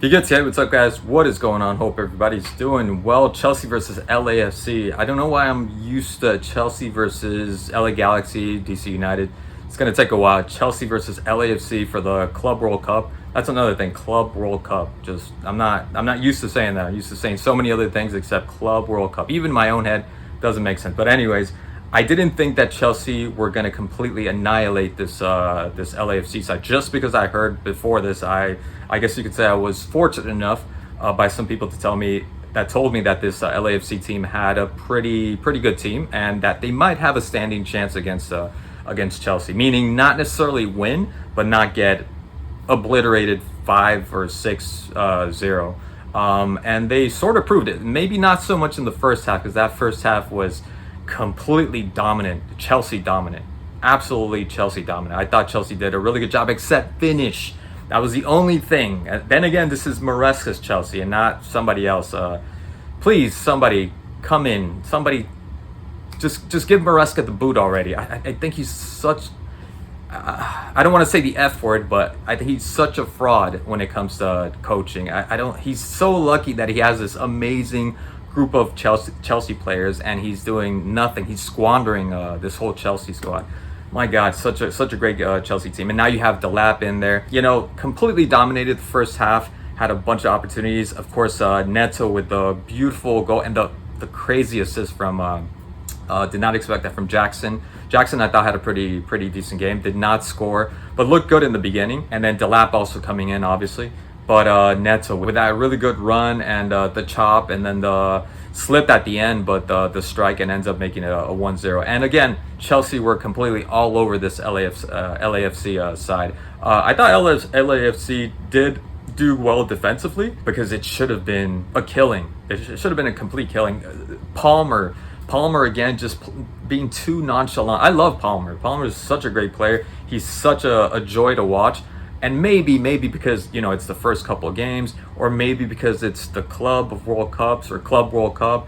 You get to what's up, guys? What is going on? Hope everybody's doing well. Chelsea versus LAFC. I don't know why I'm used to Chelsea versus LA Galaxy, DC United. It's gonna take a while. Chelsea versus LAFC for the Club World Cup. That's another thing. Club World Cup. Just I'm not used to saying that. I'm used to saying so many other things except Club World Cup. Even my own head doesn't make sense. But anyways, I didn't think that Chelsea were going to completely annihilate this LAFC side just because I heard before this. I guess you could say I was fortunate enough by some people to told me that this LAFC team had a pretty good team and that they might have a standing chance against Chelsea, meaning not necessarily win but not get obliterated 5 or 6-0. And they sort of proved it. Maybe not so much in the first half because that first half was completely dominant, Chelsea dominant, absolutely Chelsea dominant. I thought Chelsea did a really good job, except finish. That was the only thing. Then again, this is Maresca's Chelsea and not somebody else. Please, somebody come in. Somebody, just give Maresca the boot already. I think he's such. I don't want to say the F word, but I think he's such a fraud when it comes to coaching. I don't. He's so lucky that he has this amazing group of Chelsea players, and he's doing nothing. He's squandering this whole Chelsea squad. My God, such a great Chelsea team. And now you have Delap in there. You know, completely dominated the first half. Had a bunch of opportunities. Of course, Neto with the beautiful goal and the crazy assist from. Did not expect that from Jackson. Jackson, I thought, had a pretty decent game. Did not score, but looked good in the beginning. And then Delap also coming in, obviously. But Neto with that really good run and the chop and then the slip at the end, but the strike and ends up making it a 1-0. And again, Chelsea were completely all over this LAFC side. I thought LAFC did do well defensively because it should have been a killing. It should have been a complete killing. Palmer again, just being too nonchalant. I love Palmer. Palmer is such a great player. He's such a joy to watch. And maybe because, you know, it's the first couple of games, or maybe because it's the Club of World Cups or Club World Cup,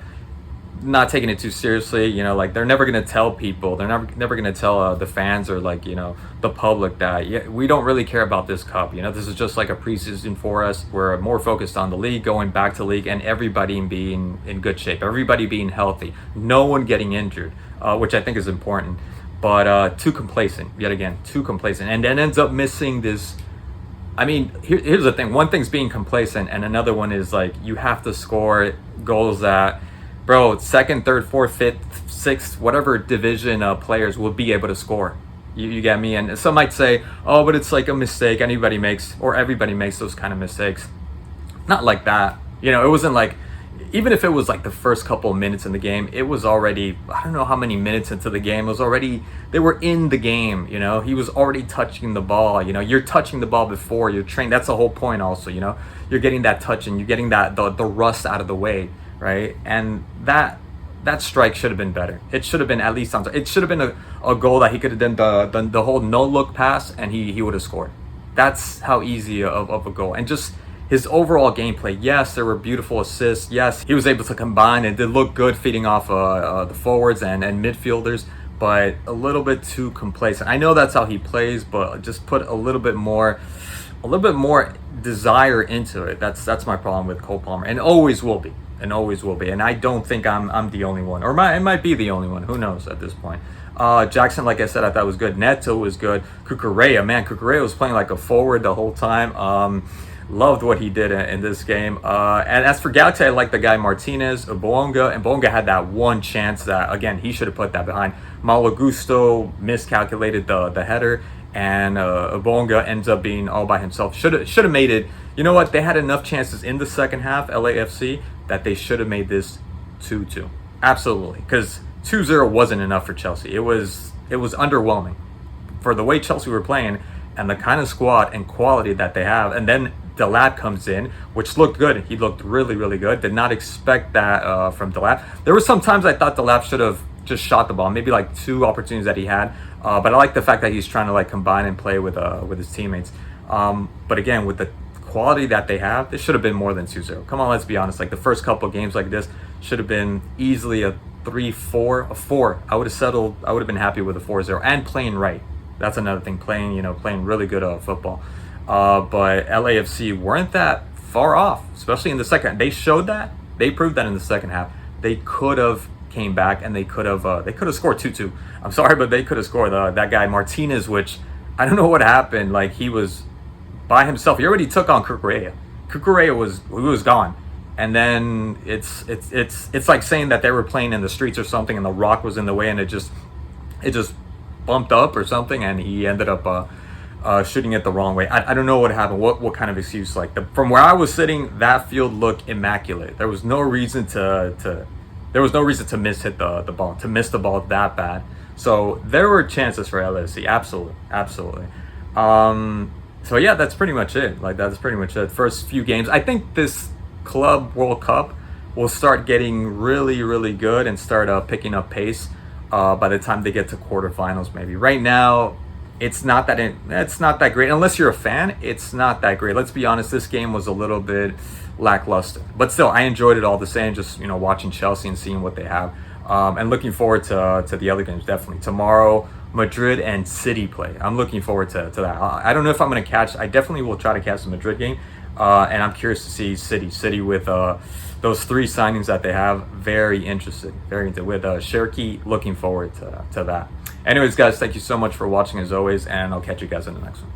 not taking it too seriously, you know, like they're never going to tell people, they're never going to tell the fans or like, you know, the public that we don't really care about this cup. You know, this is just like a preseason for us. We're more focused on the league, going back to league, and everybody being in good shape, everybody being healthy, no one getting injured, which I think is important. But too complacent, yet again, too complacent. And then ends up missing this. I mean, here's the thing. One thing's being complacent, and another one is like you have to score goals that, bro, second, third, fourth, fifth, sixth, whatever division players will be able to score. You get me? And some might say, oh, but it's like a mistake. Everybody makes those kind of mistakes. Not like that. You know, it wasn't like, even if it was like the first couple of minutes in the game, it was already, I don't know how many minutes into the game, they were in the game, you know, he was already touching the ball, you know, you're touching the ball before you're trained. That's the whole point also, you know, you're getting that touch and you're getting that, the rust out of the way, right? And that strike should have been better. It should have been at least it should have been a goal that he could have done the whole no look pass and he would have scored. That's how easy of a goal. And just his overall gameplay, yes, there were beautiful assists. Yes, he was able to combine and did look good feeding off the forwards and midfielders, but a little bit too complacent. I know that's how he plays, but just put a little bit more desire into it. That's my problem with Cole Palmer, and always will be. And I don't think I'm the only one, or it might be the only one. Who knows at this point? Jackson, like I said, I thought was good. Neto was good. Cucurella was playing like a forward the whole time. Loved what he did in this game. And as for Galaxy, I like the guy Martinez, Obonga, and Bonga had that one chance that, again, he should have put that behind. Malo Gusto miscalculated the header, and Obonga ends up being all by himself. Should have made it. You know what? They had enough chances in the second half, LAFC, that they should have made this 2-2. Absolutely. Because 2-0 wasn't enough for Chelsea. It was underwhelming for the way Chelsea were playing and the kind of squad and quality that they have. And then Delap comes in, which looked good. He looked really good. Did not expect that from Delap. There were some times I thought Delap should have just shot the ball, maybe like 2 opportunities that he had. But I like the fact that he's trying to like combine and play with his teammates. But again, with the quality that they have, this should have been more than 2-0. Come on, let's be honest. Like the first couple of games like this should have been easily a 3-4, a 4. I would have been happy with a 4-0 and playing right. That's another thing. Playing really good football. But LAFC weren't that far off, especially in the second. They showed that. They proved that in the second half. They could have came back and they could have scored 2-2. I'm sorry, but they could have scored. That guy Martinez, which I don't know what happened. Like, he was by himself. He already took on Cucurella. Cucurella was gone. And then it's like saying that they were playing in the streets or something, and the rock was in the way, and it just bumped up or something, and he ended up shooting it the wrong way. I don't know what happened. What kind of excuse? Like, from where I was sitting, that field looked immaculate. There was no reason to miss the ball, to miss the ball that bad. So there were chances for LAFC, absolutely. So yeah, that's pretty much it. Like, that's pretty much it. First few games, I think this Club World Cup will start getting really, really good and start picking up pace by the time they get to quarterfinals. Maybe right now, it's not that great. Unless you're a fan, it's not that great. Let's be honest. This game was a little bit lackluster, but still, I enjoyed it all the same. Just watching Chelsea and seeing what they have, and looking forward to the other games. Definitely tomorrow, Madrid and City play. I'm looking forward to that. I don't know if I'm going to catch. I definitely will try to catch the Madrid game, and I'm curious to see City with those 3 signings that they have. Very interested. With Cherki. Looking forward to that. Anyways, guys, thank you so much for watching as always, and I'll catch you guys in the next one.